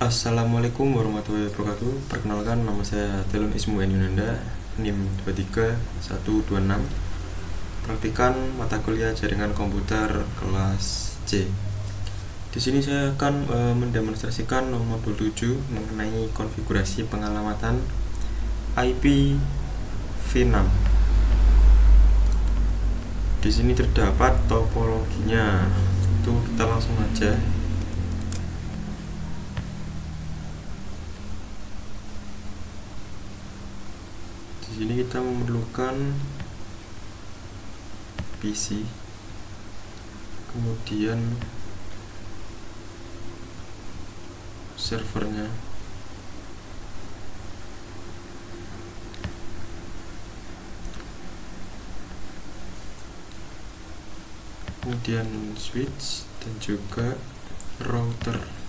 Assalamualaikum warahmatullahi wabarakatuh. Perkenalkan, nama saya Telun Ismu Yunanda, NIM 23126. Praktikan mata kuliah jaringan komputer kelas C. Di sini saya akan mendemonstrasikan modul 7 mengenai konfigurasi pengalamatan IP v6. Di sini terdapat topologinya. Itu kita langsung aja. Di sini kita memerlukan PC, kemudian servernya, kemudian switch dan juga router.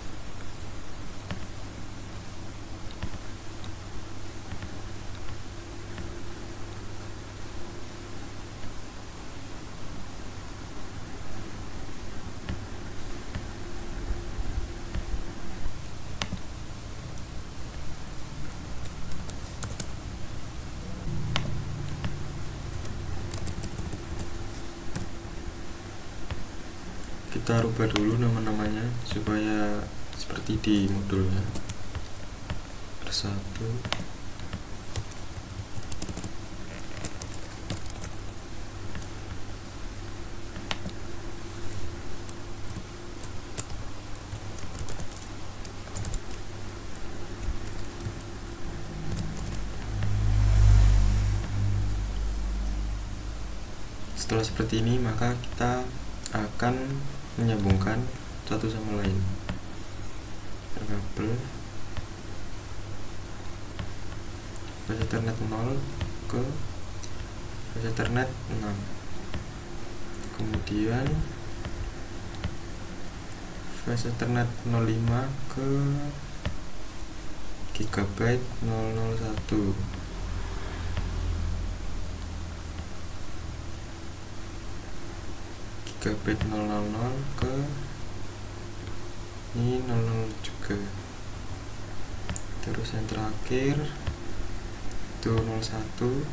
Kita rubah dulu nama-namanya supaya seperti di modulnya. R1, setelah seperti ini maka kita akan menyambungkan satu sama lain kabel flash Ethernet 0 ke flash Ethernet 6, kemudian flash Ethernet 05 ke Gigabyte 001, Gigabyte 000 ke ini 00 juga. Terus yang terakhir itu 01.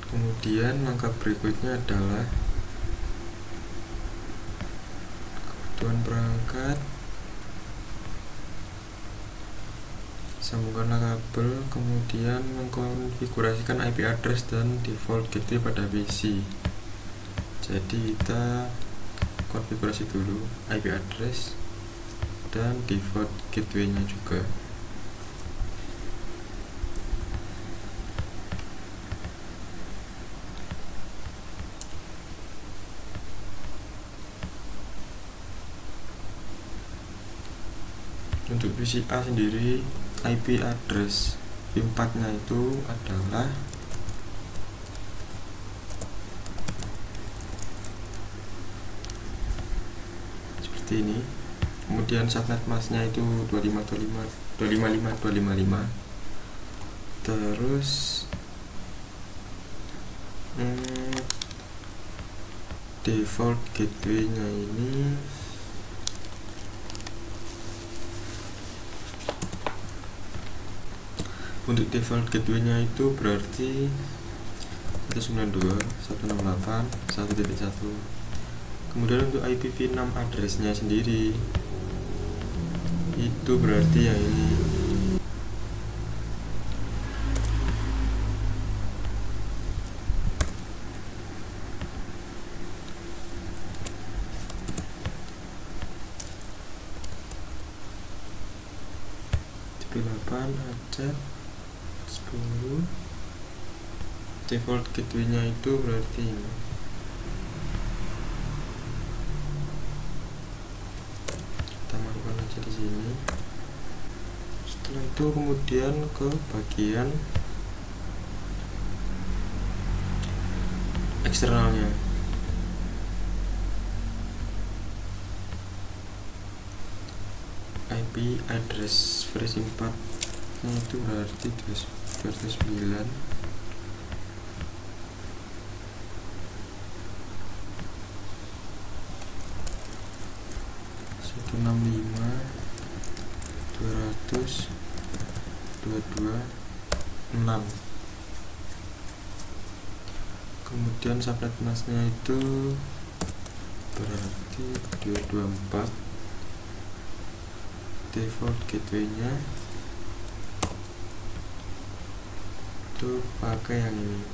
Kemudian langkah berikutnya adalah kebutuhan perangkat, sambungkanlah kabel, kemudian mengkonfigurasikan IP address dan default gateway pada PC. Jadi kita konfigurasi dulu IP address dan default gateway-nya juga. Untuk PC A sendiri, IP address v4 nya itu adalah seperti ini. Kemudian subnet masknya itu 255.255.255. Terus default gateway nya ini untuk default gateway-nya itu berarti 192.168.1.1. Kemudian untuk IPv6 address-nya sendiri itu berarti yang ini. Aja 10. Default gateway-nya itu berarti ini. Kita masukkan aja di sini. Setelah itu kemudian ke bagian eksternalnya. IP address versi 4 nya itu berarti 209 165 200 226. Kemudian subnet masknya itu berarti 224. Default gateway-nya itu pakai yang ini.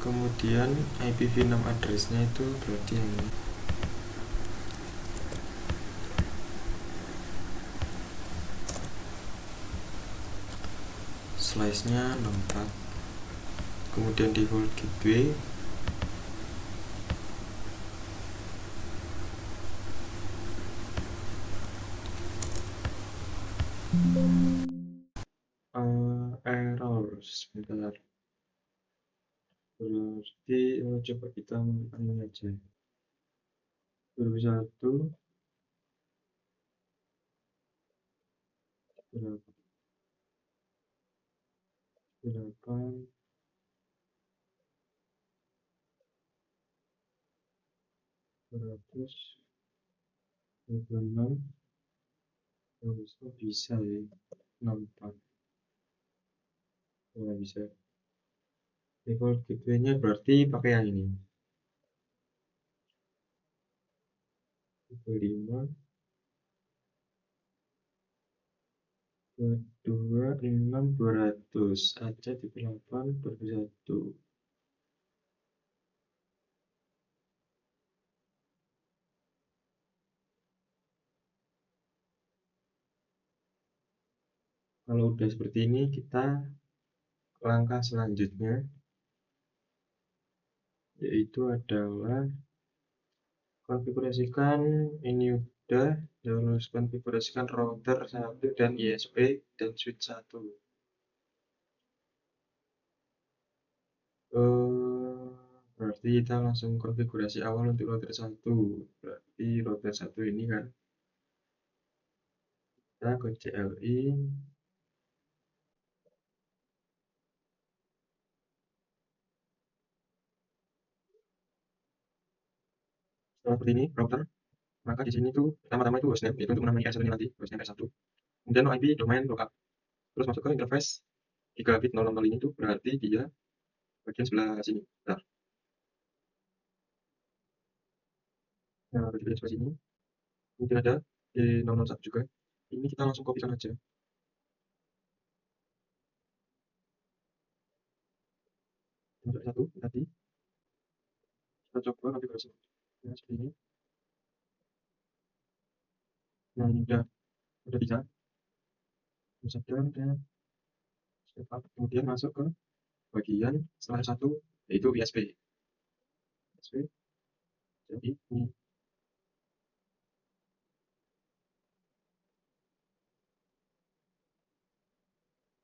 Kemudian IPv6 address-nya itu berarti yang ini. Slice-nya 64. Kemudian default gateway error sebentar, berarti coba kita anu aja 21 8 226 harusnya bisa ya 64. Nggak bisa. Default gateway-nya berarti pakai yang ini 35 226 200 aja di 8 21. Kalau udah seperti ini, kita langkah selanjutnya yaitu adalah konfigurasikan ini udah, terus konfigurasikan router 1 dan ISP dan switch 1. Berarti kita langsung konfigurasi awal untuk router 1. Berarti router 1 ini kan kita ke CLI, setelah seperti ini router, maka di sini tuh pertama-tama itu hostname, itu untuk menamai R1 nanti, hostname R1. Kemudian IP domain lookup, terus masuk ke interface gigabit 000 ini tuh berarti dia bagian sebelah sini. Nah, bagian sebelah sini mungkin ada di 001 juga. Ini kita langsung kopikan aja. Untuk satu tadi kita coba konfigurasi. Nah, seperti ini. Nah, ini udah bisa. Shutdown dan step up. Kemudian masuk ke bagian setelah satu yaitu ISP. ISP. Jadi ini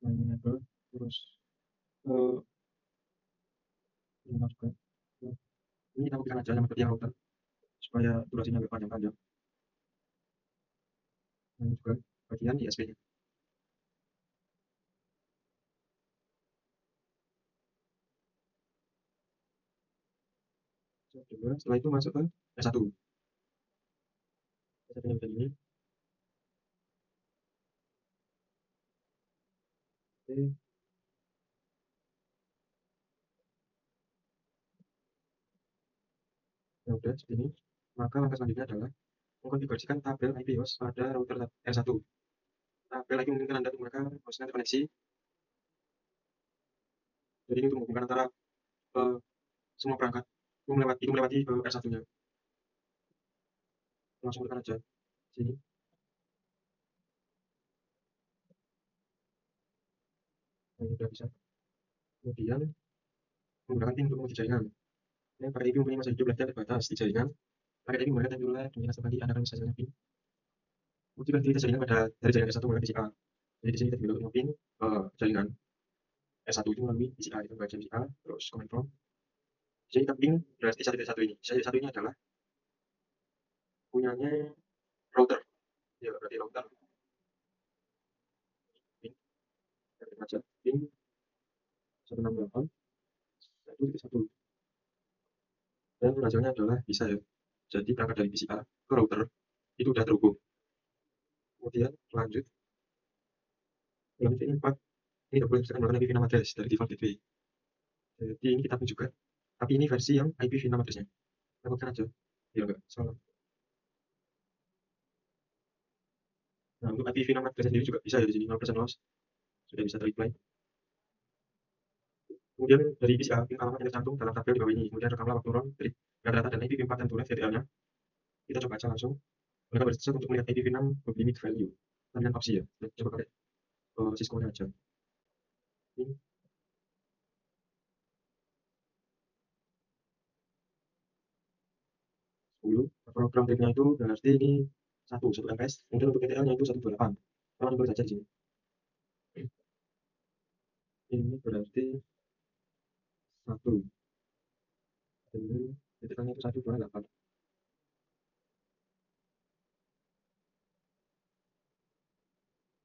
enable terus ini juga. Ini kita kopikan aja yang seperti yang router supaya durasinya nggak panjang-panjang. Nah, ini juga bagian ISP-nya. Setelah itu masuk ke S1. S1-nya udah ini. Oke. Nah, udah seperti ini. Maka langkah selanjutnya adalah mengkonfigurasikan tabel IP host pada router R1. Tabel lagi memungkinkan Anda untuk menggunakan hostnya terkoneksi. Jadi ini untuk menghubungkan antara semua perangkat itu melewati R1-nya. Langsung tekan aja sini. Nah, ini udah bisa. Kemudian menggunakan PIN untuk menguji jaringan. Yang pakai IP mempunyai masa hidup lifetime terbatas di jaringan. Pakai IP menggunakan template dengan tadi Anda akan bisa jaringan PIN. Uji konektivitas jaringan pada dari jaringan ke satu menggunakan PCA. Jadi di sini kita tinggal untuk PIN jaringan. S1 itu melalui PCA, itu bagian PCA, terus command prompt. Jadi kita ping berarti 1.1 ini. 1.1 ini adalah punyanya router. Ya, berarti router. Ping, kita baca ping 168, 1.1. Dan hasilnya adalah bisa ya. Jadi berangkat dari PCA ke router itu udah terhubung. Kemudian lanjut, dalam ini 4, ini nggak boleh menggunakan IPv6 address dari default gateway. Jadi ini kita ping juga, tapi ini versi yang IPv6 addressnya. Lakukan aja, biar nggak salah. Nah, untuk IPv6 address sendiri juga bisa ya di sini 0% loss, sudah bisa ter-reply. Kemudian dari PCA, ping alamat yang tercantum dalam tabel di bawah ini. Kemudian rekamlah waktu round dari data dan IPv4 dan tulis VTL-nya. Kita coba aja langsung. Gunakan baris besar untuk melihat IPv6 limit value. Pilihan opsi ya. Kita coba pakai Cisco-nya aja. Ini 10. Program triknya itu berarti ini 1 MPS. Kemudian untuk VTL-nya itu 128. Kita tulis saja di sini. Ini berarti 1. Ini VTL-nya itu 128.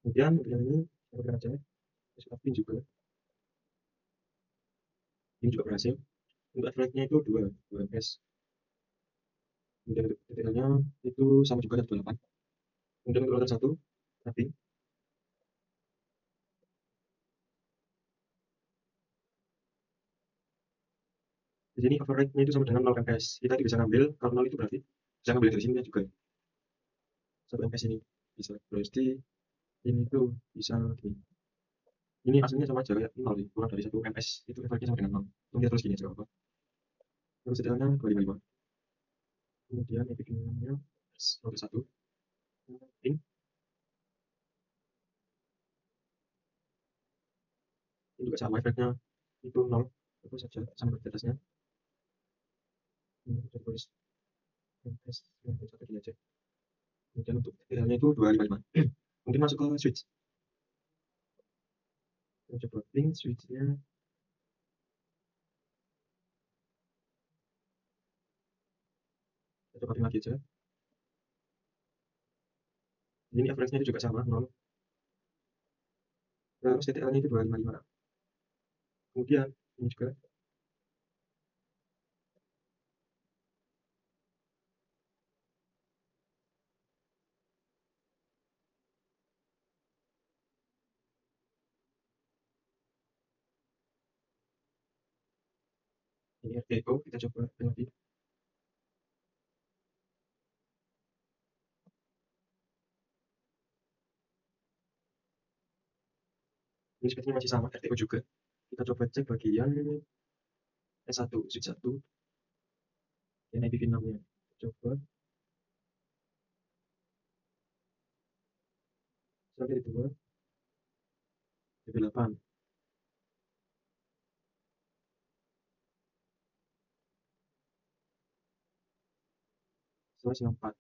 Kemudian untuk yang ini kita pakai aja. Kita pin juga. Ini juga berhasil. Untuk average-nya itu 2 MPS. Kemudian untuk VTL-nya itu sama juga 128. Kemudian untuk router 1, tapi di sini override-nya itu sama dengan 0 MPS. Kita bisa ngambil, kalau 0 itu berarti bisa ngambil dari sini juga. 1 MPS ini bisa. Berarti ini tuh bisa gini. Ini aslinya sama aja kayak 0 nih, kurang dari 1 MPS itu override-nya sama dengan 0. Kemudian terus gini aja apa. Terus detailnya 255. Kemudian IPv6-nya router 1. Ping. Ini juga sama efeknya itu 0. Terus saja sama di atasnya. Ini kita tulis MPS 91 gini aja. Kemudian untuk detailnya itu 255. Mungkin masuk ke switch. Kita coba ping switch-nya. Kita coba ping lagi aja. Ini average-nya itu juga sama 0. Terus TTL-nya itu 255. Kemudian ini juga ini RTO, kita coba lagi. Ini sepertinya masih sama RTO juga. Kita coba cek bagian S1, switch 1, yang IPv6-nya. Coba sampai 2, DP8. Setelah 4.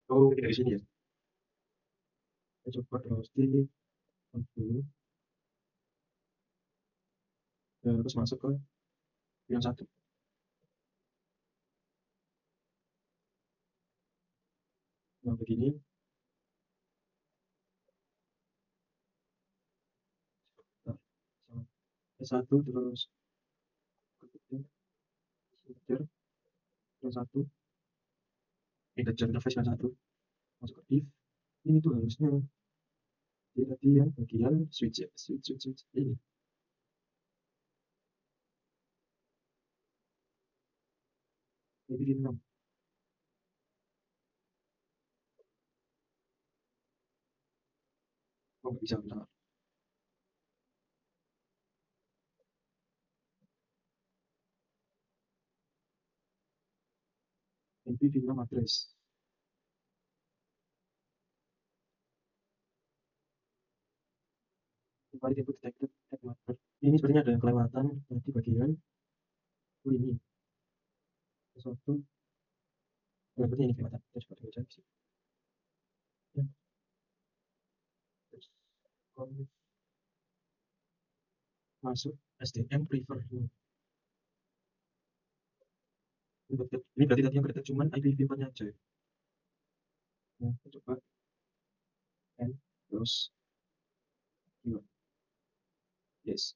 Oh, ini dari sini ya. Kita coba browse di dulu. Terus masuk ke yang 1. Nah, begini. S1 terus integer yang 1. Integer interface yang 1. Masuk ke if. Ini tuh harusnya di tadi yang bagian switch ya. Switch. Ini. IPv6. Oh, nggak bisa, bentar. IPv6 address. Invalid input detected at marker. Ini sepertinya ada yang kelewatan di bagian ini. Sesuatu. Sepertinya ini kelewatan. Kita coba baca sih. Terus masuk SDM prefer. Ini berarti tadi yang kedetek cuman IPv4 nya aja ya. Nah, kita coba N terus gimana? Yes.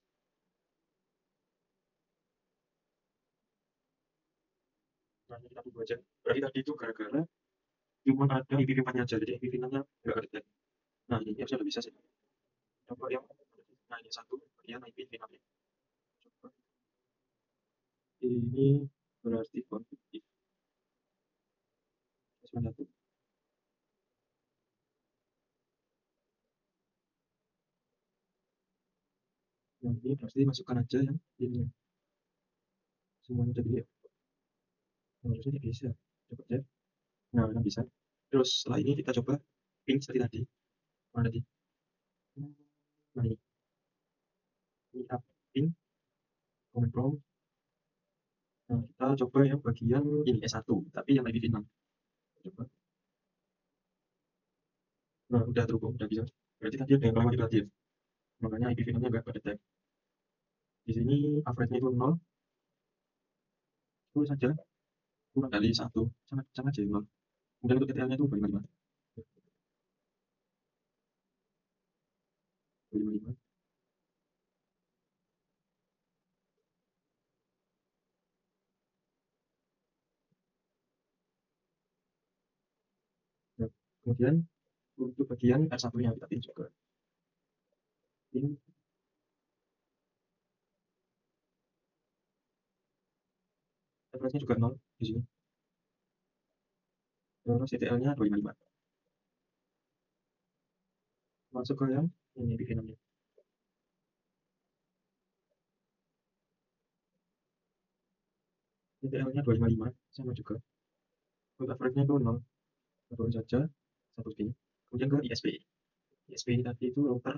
Nah, ini kita tunggu aja. Berarti tadi itu gara-gara cuma ada IPv4 nya aja, jadi IPv6 nya nggak kedetek. Nah, ini harusnya udah bisa sih. Coba yang nah ini satu bagian IPv6 nya. Coba ini berarti konflik satu. Nah, ini pasti masukkan aja yang ini semuanya jadi ya. Nah, harusnya bisa. Coba aja. Nah, bisa. Terus setelah ini kita coba ping seperti tadi. Mana tadi? Nah, ini up ping command prompt. Nah, kita coba yang bagian ini S1, tapi yang IPv6. Coba. Nah, udah terhubung, udah bisa. Berarti tadi ada yang kelewat tadi ya. Makanya IPv6 nya nggak kedetek. Di sini average-nya itu 0, itu saja kurang dari 1, sangat sangat jauh 0. Kemudian untuk TTL-nya itu 255. 255. Nah, kemudian untuk bagian R1-nya kita pin juga. Pin average-nya juga 0 di sini. Terus TTL-nya 255. Masuk ke yang ini IPv6-nya. TTL-nya 255 sama juga. Untuk average-nya itu 0. Baru saja satu pin. Kemudian ke ISP. ISP ini tadi itu router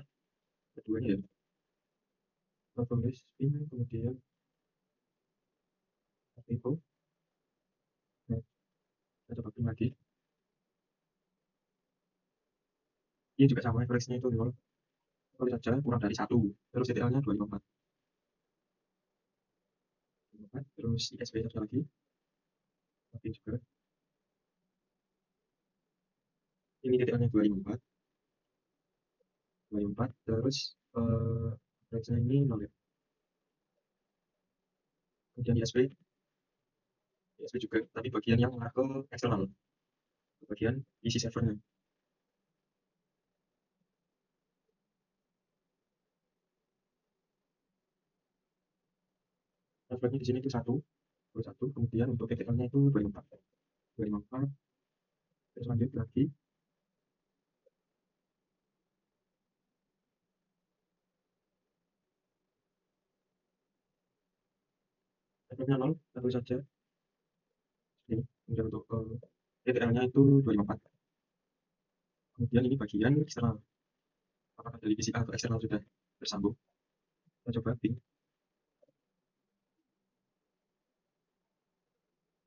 keduanya ya. Kita tulis pin kemudian itu. Nah, kita coba pin lagi. Ini juga sama average-nya itu 0. Tulis saja kurang dari 1. Terus TTL-nya 254. Terus ISP satu lagi. Tapi juga ini TTL-nya 254. 254. Terus average-nya ini 0 ya. Kemudian ISP juga, tapi bagian yang mengarah ke eksternal. Bagian isi servernya. Average-nya di sini itu 1. Terus 1. Kemudian untuk TTL-nya itu 254. 254. Terus lanjut lagi. Average-nya 0. Tentu saja. Ini. Kemudian untuk TTL-nya itu 254. Kemudian ini bagian eksternal. Apakah dari PCA atau eksternal sudah tersambung? Kita coba ping.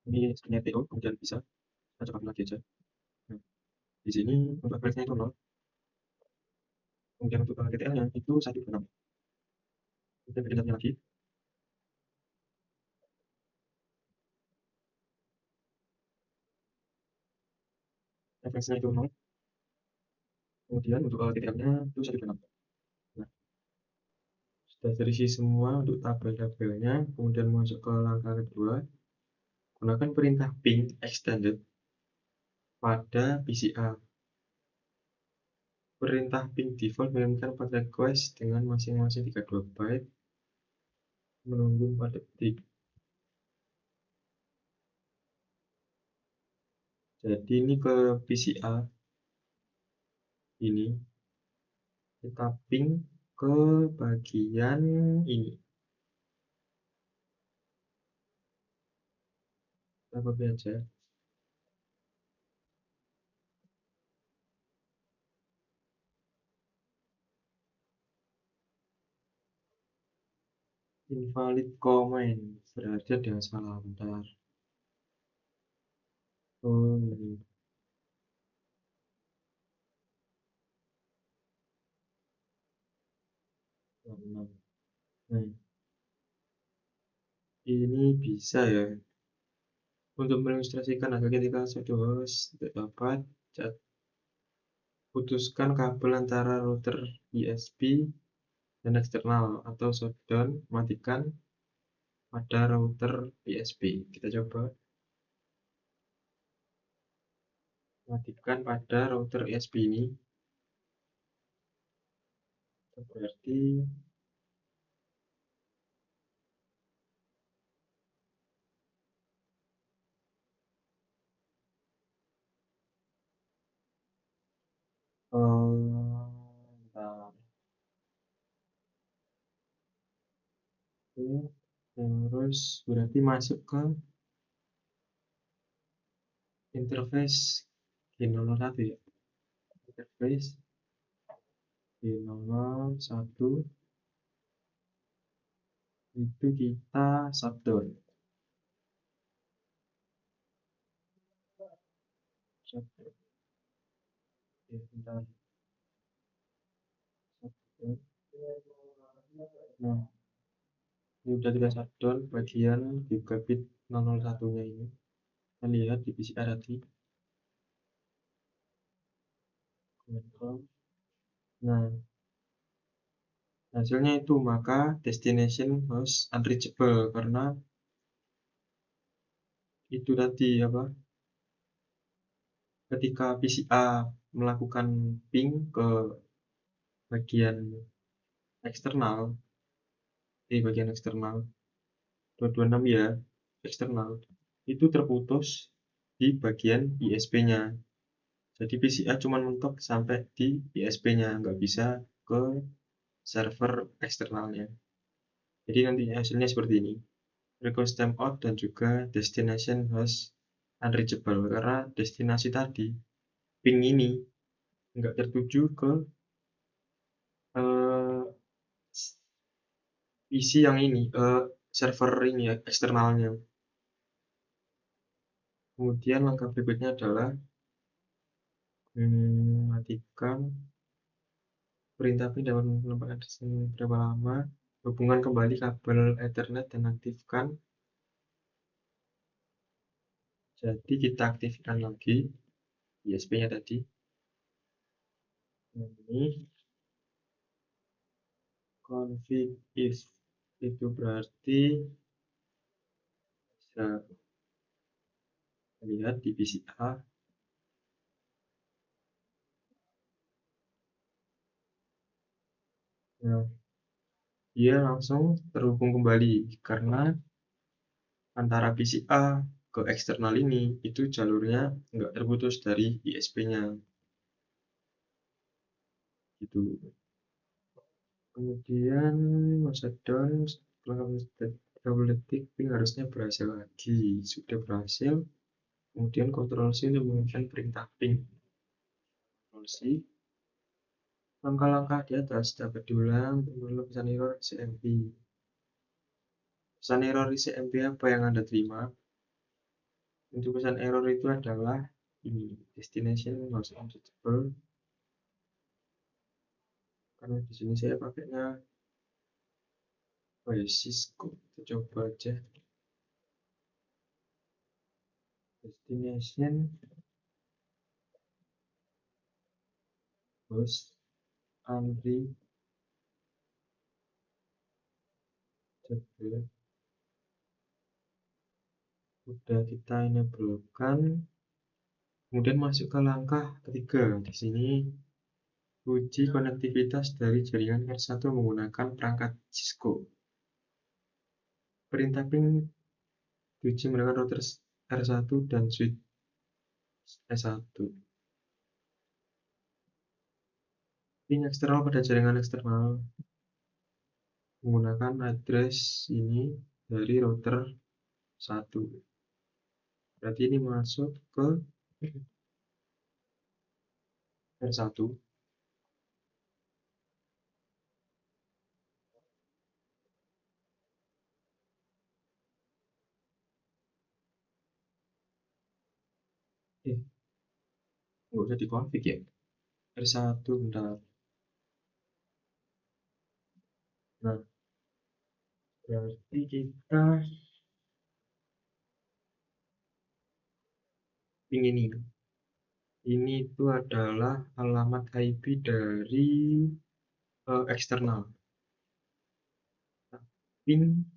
Ini sebenarnya TO, kemudian bisa. Kita coba lagi aja. Nah, di sini untuk average-nya itu 0. Kemudian untuk TTL-nya itu 126. Kemudian kedengarannya lagi. Average-nya itu 0. Kemudian untuk TTL-nya itu 126. Nah, sudah terisi semua untuk tabel-tabelnya. Kemudian masuk ke langkah kedua. Gunakan perintah ping extended pada PCA. Perintah ping default mengirimkan 4 request dengan masing-masing 32 byte. Menunggu 4 detik. Jadi ini ke PCA ini kita ping ke bagian ini. Kita copy aja. Invalid comment, berarti ada yang salah. Bentar. Oh, ini. Nah, ini bisa ya. Untuk mengilustrasikan agar ketika suatu host tidak dapat, putuskan kabel antara router ISP dan eksternal atau shutdown, matikan pada router ISP. Kita coba matikan pada router ISP ini. Berarti bentar. Oke, terus berarti masuk ke interface G001 ya. Interface G001 itu kita shutdown. Shutdown. Oke, bentar. Shutdown. Nah, ini udah kita shutdown bagian gigabit 001-nya ini. Kita lihat di PCR tadi. Nah, hasilnya itu maka destination host unreachable karena itu tadi apa? Ketika PCA melakukan ping ke bagian eksternal, bagian eksternal 226 ya, eksternal itu terputus di bagian ISP-nya. Jadi PCA cuma mentok sampai di ISP-nya, nggak bisa ke server eksternalnya. Jadi nanti hasilnya seperti ini. Request timeout dan juga destination host unreachable karena destinasi tadi ping ini nggak tertuju ke eh, PC yang ini server ini ya, eksternalnya. Kemudian langkah berikutnya adalah matikan perintah ping dapat menempatkan berapa lama, hubungan kembali kabel Ethernet dan aktifkan. Jadi kita aktifkan lagi ISP-nya tadi. Ini config if itu berarti bisa lihat di PCA. Nah, dia langsung terhubung kembali karena antara PCA ke eksternal ini itu jalurnya nggak terputus dari ISP-nya gitu. Kemudian masa down setelah beberapa detik ping harusnya berhasil lagi, sudah berhasil. Kemudian Ctrl C untuk mengeluarkan perintah ping. Ctrl C. Langkah-langkah di atas dapat diulang untuk pesan error CMP. Pesan error CMP apa yang Anda terima? Untuk pesan error itu adalah ini destination not unreachable. Karena di sini saya pakainya Cisco. Kita coba aja destination host unreachable. Udah kita enablekan. Kemudian masuk ke langkah ketiga. Di sini uji konektivitas dari jaringan R1 menggunakan perangkat Cisco. Perintah ping diuji menggunakan router R1 dan switch S1. Ping eksternal pada jaringan eksternal menggunakan address ini dari router 1. Berarti ini masuk ke R1. Nggak usah dikonfig ya. R1 bentar. Nah, Berarti kita ingin ini itu adalah alamat IP dari eksternal. Ping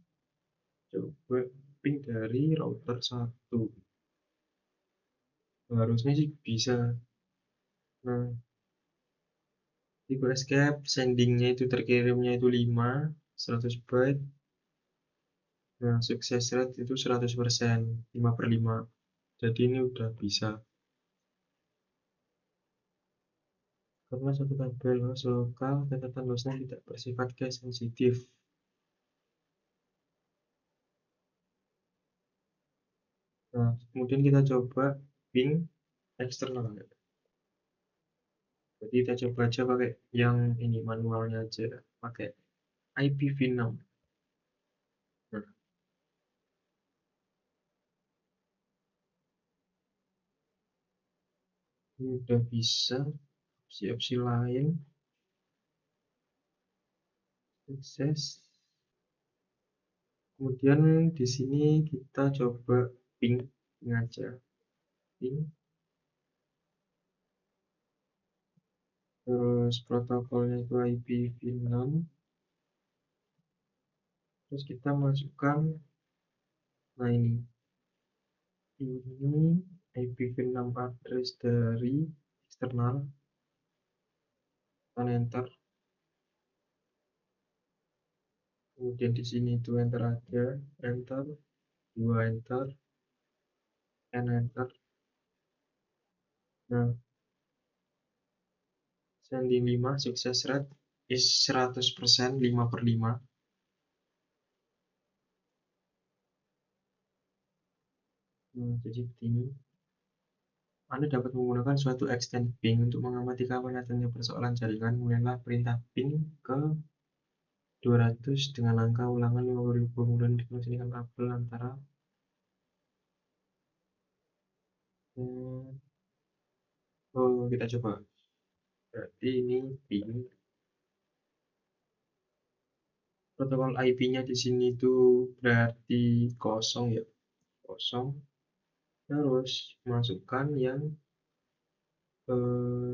coba ping dari router 1. Harusnya sih bisa. Nah, tipe escape sendingnya itu terkirimnya itu 5 100 byte. Nah, sukses rate itu 100%, 5/5. Jadi ini udah bisa. Karena satu tabel host lokal, catatan hostnya tidak bersifat case sensitif. Nah, kemudian kita coba ping eksternal. Jadi kita coba aja pakai yang ini manualnya aja, pakai IPv6. Nah, ini udah bisa. Opsi-opsi lain, sukses. Kemudian di sini kita coba ping aja. Ping. Terus protokolnya itu IPv6. Terus kita masukkan, nah ini IPv6 address dari eksternal. Kita enter. Kemudian di sini itu enter aja, enter, 2 enter, n enter. Nah, sending 5 sukses rate is 100%, 5/5. Nah, jadi ini Anda dapat menggunakan suatu extend ping untuk mengamati kapan datangnya persoalan jaringan. Mulailah perintah ping ke 200 dengan angka ulangan 50.000, kemudian dikoneksikan kabel antara kita coba. Berarti ini ping. Protokol IP-nya di sini itu berarti kosong ya, kosong. Terus masukkan yang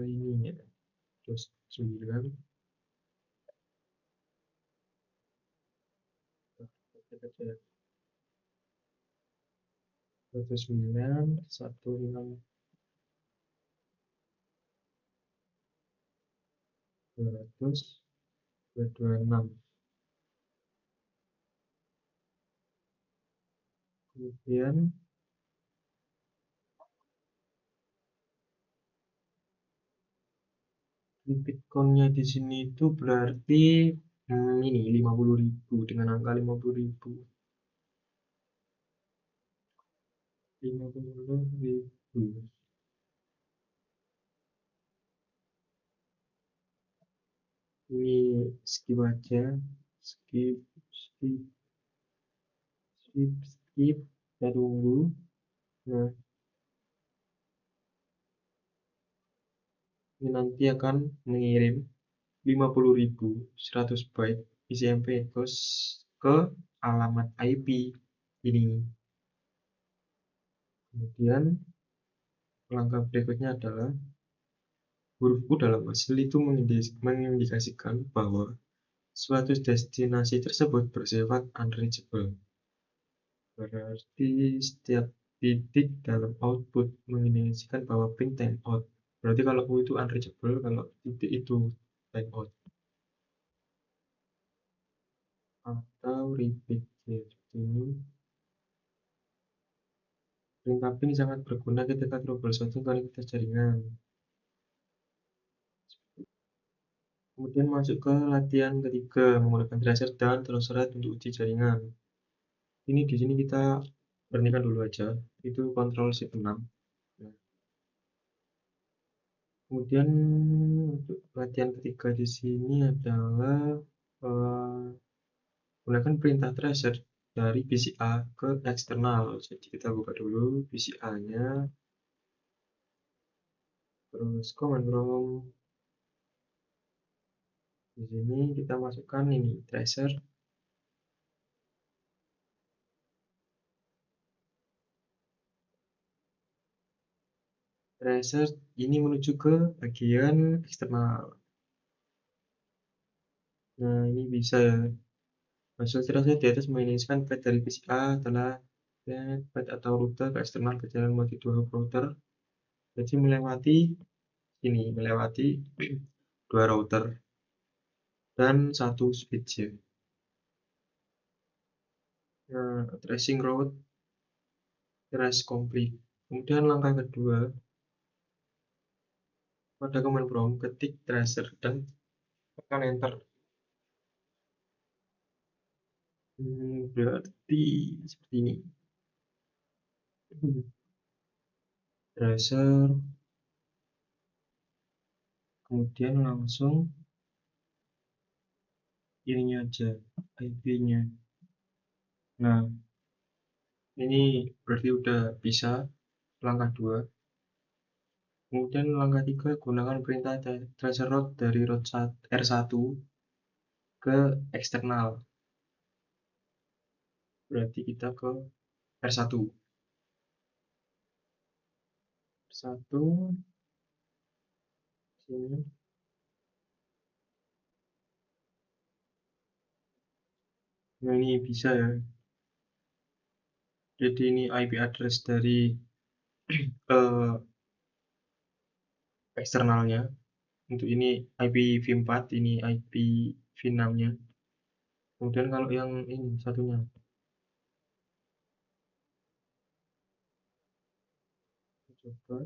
ininya, terus 9. Terus 9 16 200 226. Kemudian Bitcoin-nya di sini itu berarti ini 50.000 dengan angka 50.000. 50.000. Ini skip aja, skip, skip, skip, skip. Kita tunggu. Nah, ini nanti akan mengirim 50.000 100 byte isi MP2 ke alamat IP ini. Kemudian langkah berikutnya adalah huruf U dalam hasil itu mengindikasikan bahwa suatu destinasi tersebut bersifat unreachable. Berarti setiap titik dalam output mengindikasikan bahwa pin timeout. Berarti kalau U itu unreachable, kalau titik itu timeout. Atau repeat. Ya, seperti ini. Perintah ping sangat berguna ketika troubleshooting konektivitas jaringan. Kemudian masuk ke latihan ketiga, menggunakan tracer dan tersurat untuk uji jaringan. Ini di sini kita berhentikan dulu aja. Itu Ctrl Shift 6. Nah, kemudian untuk latihan ketiga di sini adalah gunakan perintah tracer dari PCA ke eksternal. Jadi kita buka dulu PCA-nya, terus command prompt. Di sini kita masukkan ini tracer. tracer ini menuju ke bagian eksternal. Nah, ini bisa ya. Hasil tracer di atas menginisikan path dari PCA adalah path atau rute ke eksternal berjalan melalui dua router. Jadi melewati dua router dan satu switch ya. Nah, tracing route trace complete. Kemudian langkah kedua, pada command prompt ketik tracer dan tekan enter. Berarti seperti ini. Tracer, kemudian langsung ininya aja, IP-nya. Nah, ini berarti udah bisa langkah 2. Kemudian langkah 3, gunakan perintah tracer route dari route R1 ke eksternal. Berarti kita ke R1. R1 sini. Nah, ini bisa ya. Jadi ini IP address dari eksternalnya. Untuk ini IPv4, ini IPv6-nya. Kemudian kalau yang ini satunya, coba.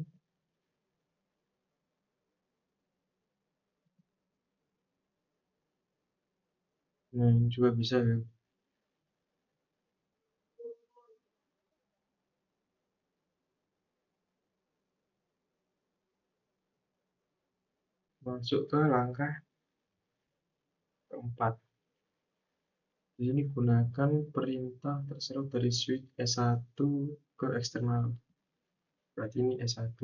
Nah, ini juga bisa ya. Masuk ke langkah keempat. Di sini gunakan perintah terserap dari switch S1 ke eksternal. Berarti ini S1.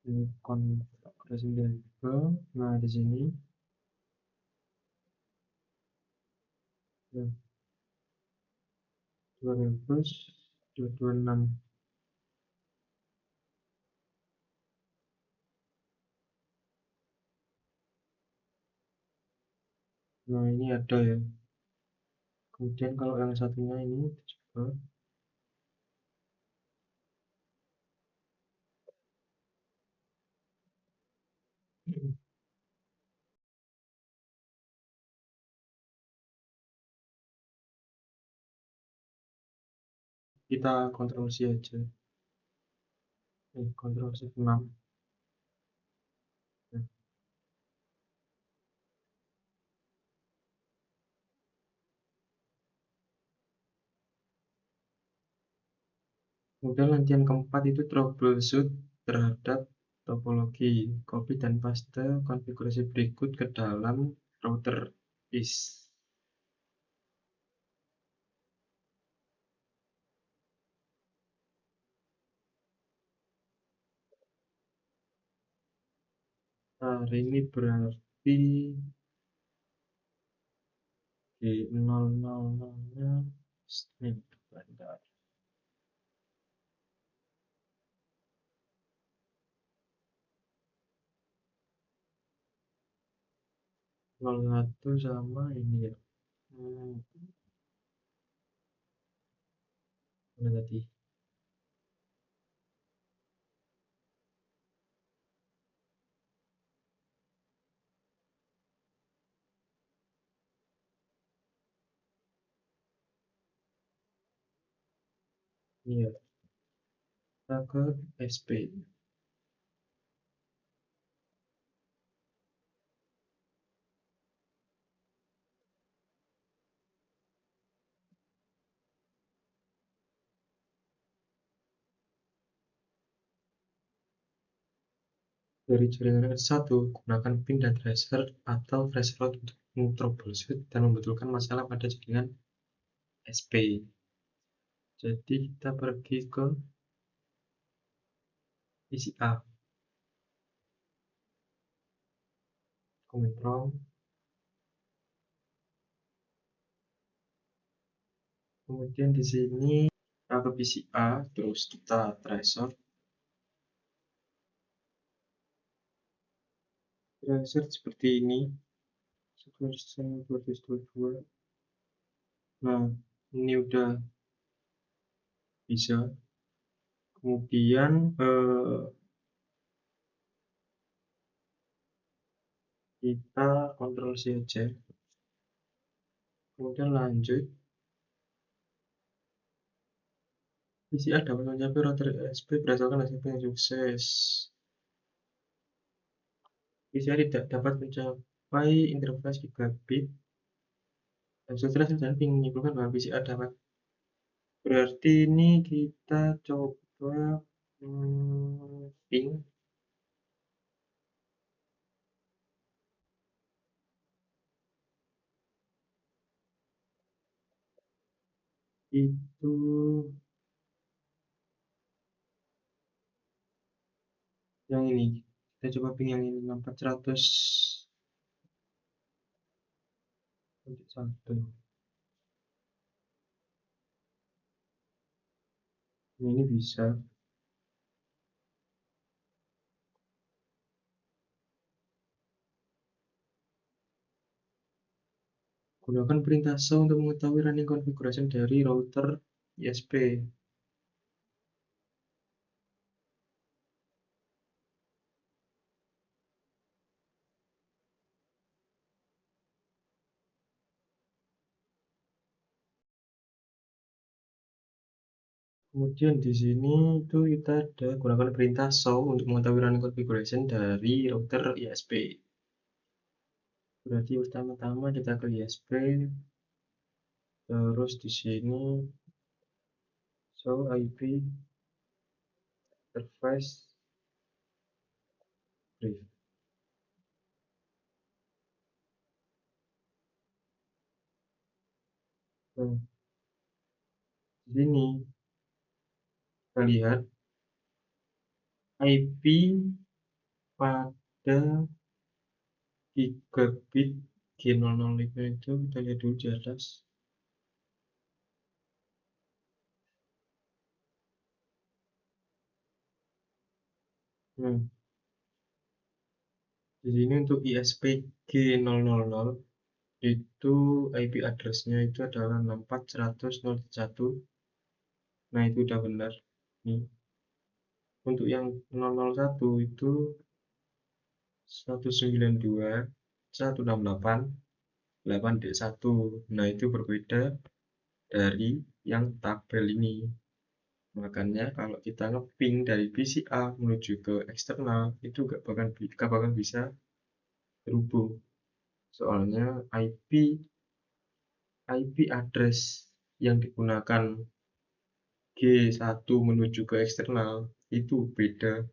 Ini konfigurasi ke. Nah, di sini ya, 226. Nah, ini ada ya. Kemudian kalau yang satunya ini coba kita kontrol C aja. Kontrol C6. Nah, kemudian lantian keempat itu troubleshoot terhadap topologi. Copy dan paste konfigurasi berikut ke dalam router is. Nah, ini berarti di 000-nya snip bandar. 01 sama ini ya. Mana tadi? Iya, kita ke SP. Dari jaringan S1, gunakan pin dan tracer atau tracer route untuk troubleshoot dan membetulkan masalah pada jaringan SP. Jadi kita pergi ke PCA, command prompt, Kemudian di sini kita ke PCA, terus kita tracer seperti ini, 1222. Nah, ini udah bisa. Kemudian kita Ctrl C aja. Kemudian lanjut. PCA dapat mencapai router ISP berdasarkan hasil yang sukses. PCA tidak dapat mencapai interface gigabit. Dan setelah selesai menyimpulkan bahwa PCA dapat. Berarti ini kita coba ping itu yang ini. Kita coba ping yang ini 6400.1. Ini bisa. Gunakan perintah show untuk mengetahui running configuration dari router ISP. Kemudian di sini itu kita ada gunakan perintah show untuk mengetahui running configuration dari router ISP. Berarti pertama-tama kita ke ISP, terus di sini show IP interface brief. Nah, di sini kita lihat IP pada gigabit G005 itu kita lihat dulu di atas. Nah, di sini untuk ISP G000 itu IP address-nya itu adalah 64.100.1. Nah, itu udah benar. Nih. Untuk yang 001 itu 192.168.8D1. Nah, itu berbeda dari yang tabel ini. Makanya kalau kita ngeping dari PCA menuju ke eksternal itu gak bakal bisa terhubung. Soalnya IP address yang digunakan G1 menuju ke eksternal itu beda.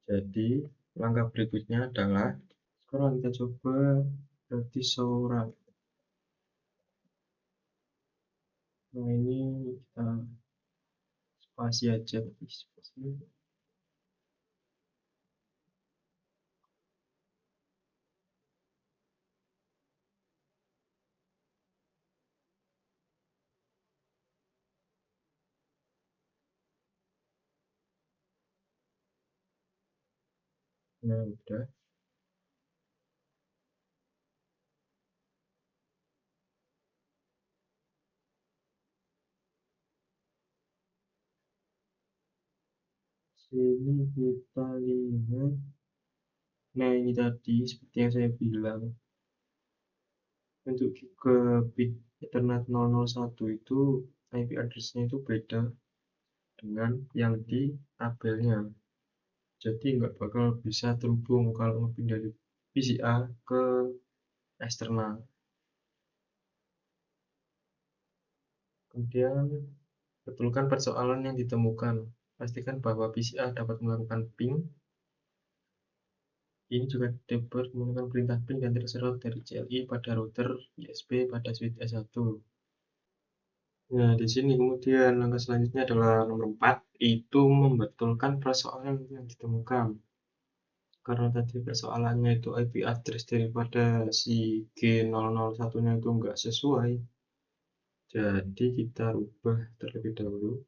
Jadi langkah berikutnya adalah sekarang kita coba berarti seorang. Nah, ini kita spasi aja, spasi. Nah, udah. Sini kita lihat. Nah, ini tadi seperti yang saya bilang, untuk gigabit Ethernet 001 itu IP address-nya itu beda dengan yang di tabelnya. Jadi nggak bakal bisa terhubung kalau ngepin dari PCA ke eksternal. Kemudian betulkan persoalan yang ditemukan. Pastikan bahwa PCA dapat melakukan ping. Ini juga dapat menggunakan perintah ping dan terserot dari CLI pada router ISP pada switch S1. Nah, di sini kemudian langkah selanjutnya adalah nomor 4, itu membetulkan persoalan yang ditemukan. karena tadi persoalannya itu IP address daripada si G001-nya itu nggak sesuai, jadi kita ubah terlebih dahulu.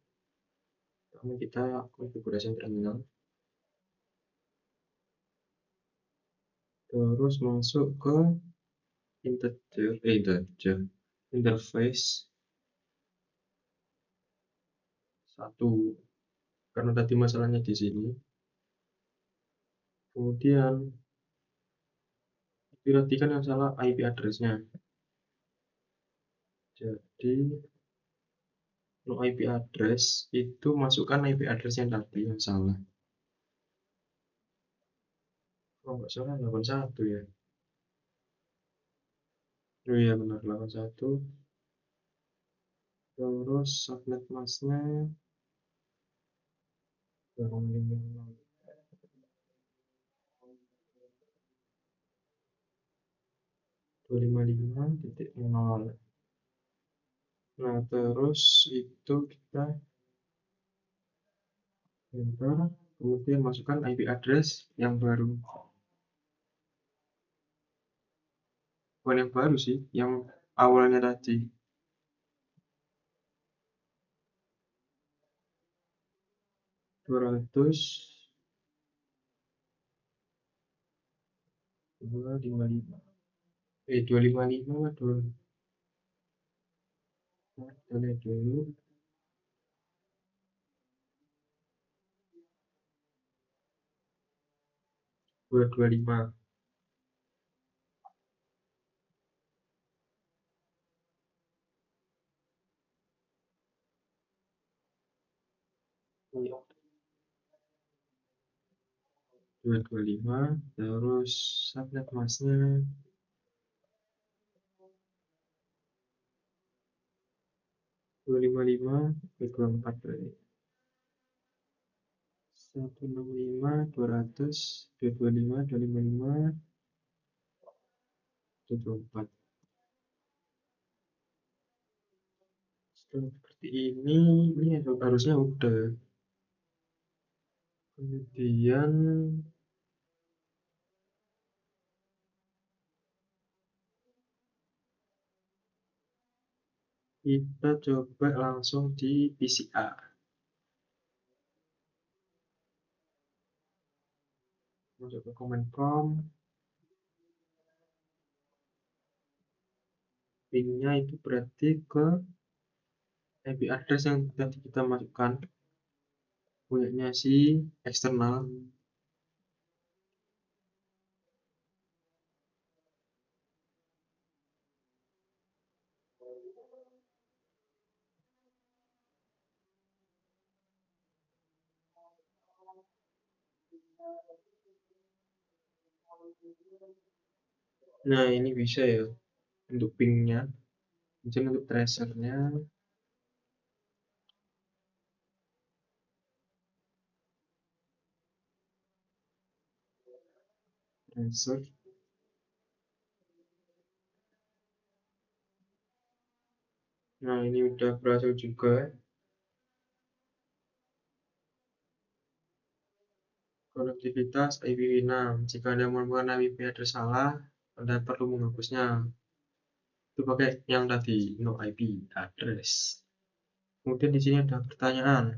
Pertama kita konfigurasi terminal, terus masuk ke interface 1, karena tadi masalahnya di sini. Kemudian perhatikan yang salah IP address-nya. Jadi no IP address itu masukkan IP address yang tadi yang salah. Oh nggak salah 81 ya. Oh iya benar 81. Terus subnet masknya 255.0. Nah terus itu kita enter, kemudian masukkan IP address yang baru. Bukan yang baru sih, yang awalnya tadi. 200 255 255 kita lihat dulu 225. Iya, 225. Terus subnet masknya 255 24 berarti 165 200 225 255 224. Seperti ini harusnya udah. Kemudian kita coba langsung di PCA. Masuk ke command prompt, pinnya itu berarti ke IP address yang tadi kita masukkan, punyanya si eksternal. Nah ini bisa ya untuk pingnya. Mungkin untuk tracernya tracer. Nah ini udah berhasil juga. Konektivitas IPv6. Jika Anda menemukan IP address salah, Anda perlu menghapusnya. Itu pakai yang tadi, no IP address. Kemudian di sini ada pertanyaan.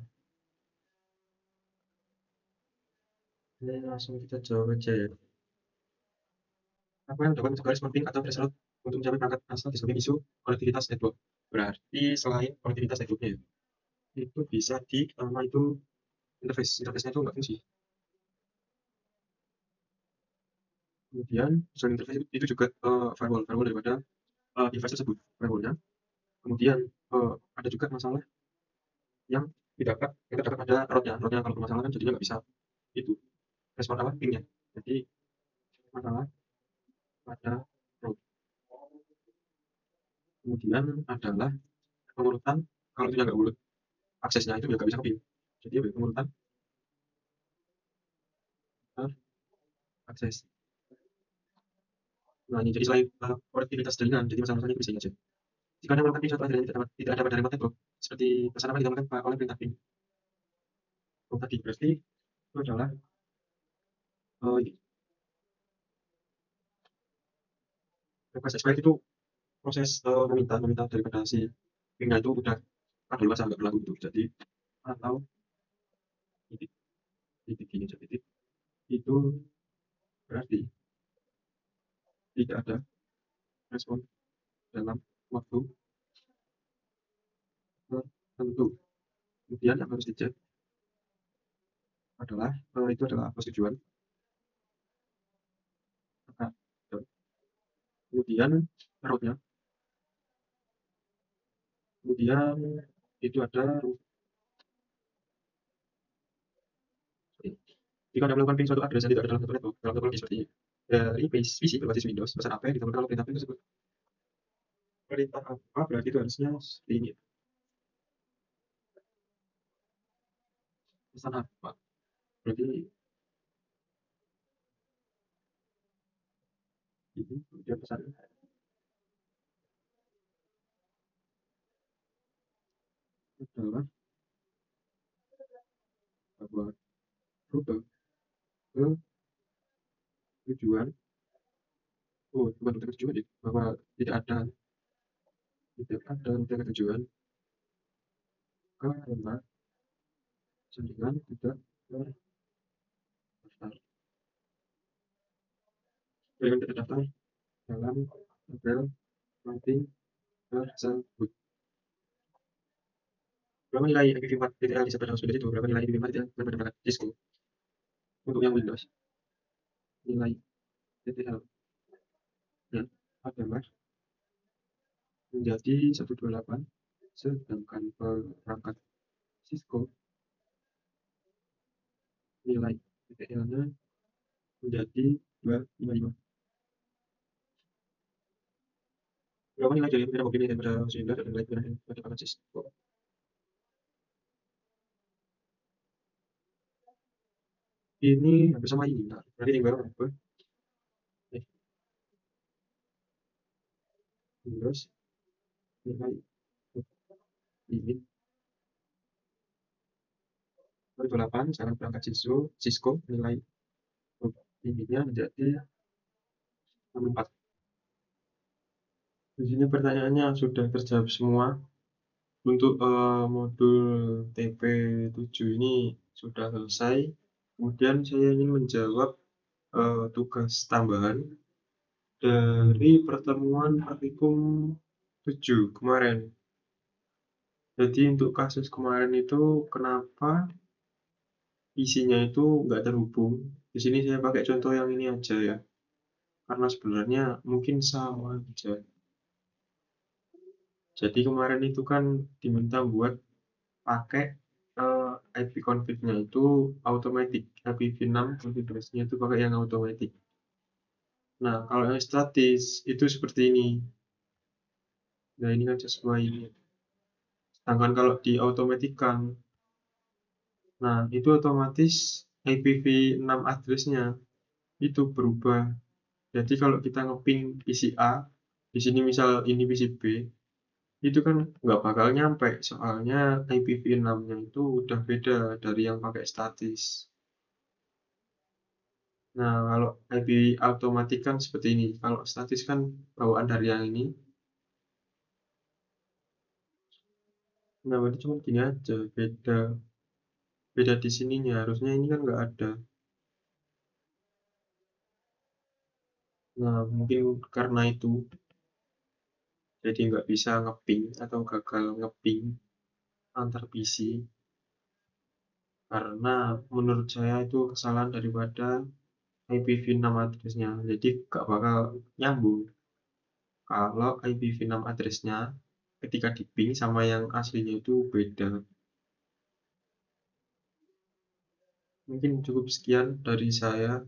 Ini langsung kita jawab aja ya. Apa yang dilakukan sekretaris penting atau threshold untuk mencapai perangkat asal disebut isu konektivitas network? Berarti selain konektivitas networknya ya, itu bisa di pertama itu interface-nya itu nggak fungsi. Kemudian selain interface itu juga firewall daripada device tersebut, firewallnya. Kemudian ada juga masalah yang yang terdapat pada route-nya kalau bermasalah kan jadinya nggak bisa itu respon apa pingnya. Jadi masalah pada route. Kemudian adalah pengurutan, kalau itu nggak urut aksesnya itu nggak bisa ke ping. Jadi pengurutan akses. Nah ini jadi selain konektivitas jaringan, jadi masalah-masalahnya itu bisa aja. Jika Anda melakukan ping suatu jaringan tidak ada pada remote network, seperti pesan apa ditambahkan oleh perintah ping. Oh, tadi berarti itu adalah request expired itu proses meminta daripada si linknya itu udah kadaluarsa nggak berlaku gitu. Jadi atau titik titik ini aja, titik itu berarti tidak ada respon dalam waktu tertentu. Kemudian yang harus dicek adalah itu adalah persetujuan. Nah, kemudian rootnya, kemudian itu ada jika Anda melakukan ping suatu address yang tidak ada dalam satu network dalam topologi seperti dari PC berbasis Windows, pesan apa yang ditemukan oleh perintah ping tersebut? Perintah apa berarti itu harusnya ini pesan apa? Berarti ini kemudian pesan adalah bahwa rute ke tujuan, bukan rute ke tujuan ya, bahwa tidak ada rute ke tujuan karena jaringan tidak terdaftar. Jaringan tidak terdaftar dalam tabel routing tersebut. Berapa nilai IPv4 TTL di server host itu? Berapa nilai IPv4 TTL pada perangkat Cisco? Untuk yang Windows, nilai TTL nya adalah menjadi 128, sedangkan perangkat Cisco nilai TTL-nya menjadi 255. Berapa nilai dari pimpinan mobil daripada silinder dan nilai pimpinan pada perangkat Cisco? Ini hampir sama ini, nah, berarti tinggal apa? Windows nilai ini 128, sekarang perangkat Cisco nilai limitnya menjadi 64. Di sini pertanyaannya sudah terjawab semua. Untuk modul TP7 ini sudah selesai. Kemudian saya ingin menjawab tugas tambahan dari pertemuan praktikum 7 kemarin. Jadi untuk kasus kemarin itu kenapa isinya itu nggak terhubung. Di sini saya pakai contoh yang ini aja ya. Karena sebenarnya mungkin sama aja. Jadi kemarin itu kan diminta buat pakai IP config-nya itu automatic. IPv6 konfigurasinya itu pakai yang automatic. Nah, kalau yang statis itu seperti ini. Nah, ini kan sesuai ini. Sedangkan kalau di automatikan, nah itu otomatis IPv6 address-nya itu berubah. Jadi kalau kita ngeping PC A, di sini misal ini PC B, itu kan nggak bakal nyampe, soalnya IPv6-nya itu udah beda dari yang pakai statis. Nah, kalau IP automatic kan seperti ini. Kalau statis kan bawaan dari yang ini. Nah, berarti cuma gini aja, beda di sininya. Harusnya ini kan nggak ada. Nah, mungkin karena itu, jadi nggak bisa ngeping atau gagal ngeping antar PC. Karena menurut saya itu kesalahan daripada IPv6 address-nya. Jadi nggak bakal nyambung. Kalau IPv6 address-nya ketika di ping sama yang aslinya itu beda. Mungkin cukup sekian dari saya.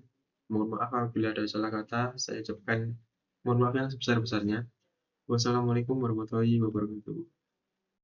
Mohon maaf apabila ada salah kata. Saya ucapkan mohon maaf yang sebesar-besarnya. Wassalamualaikum warahmatullahi wabarakatuh.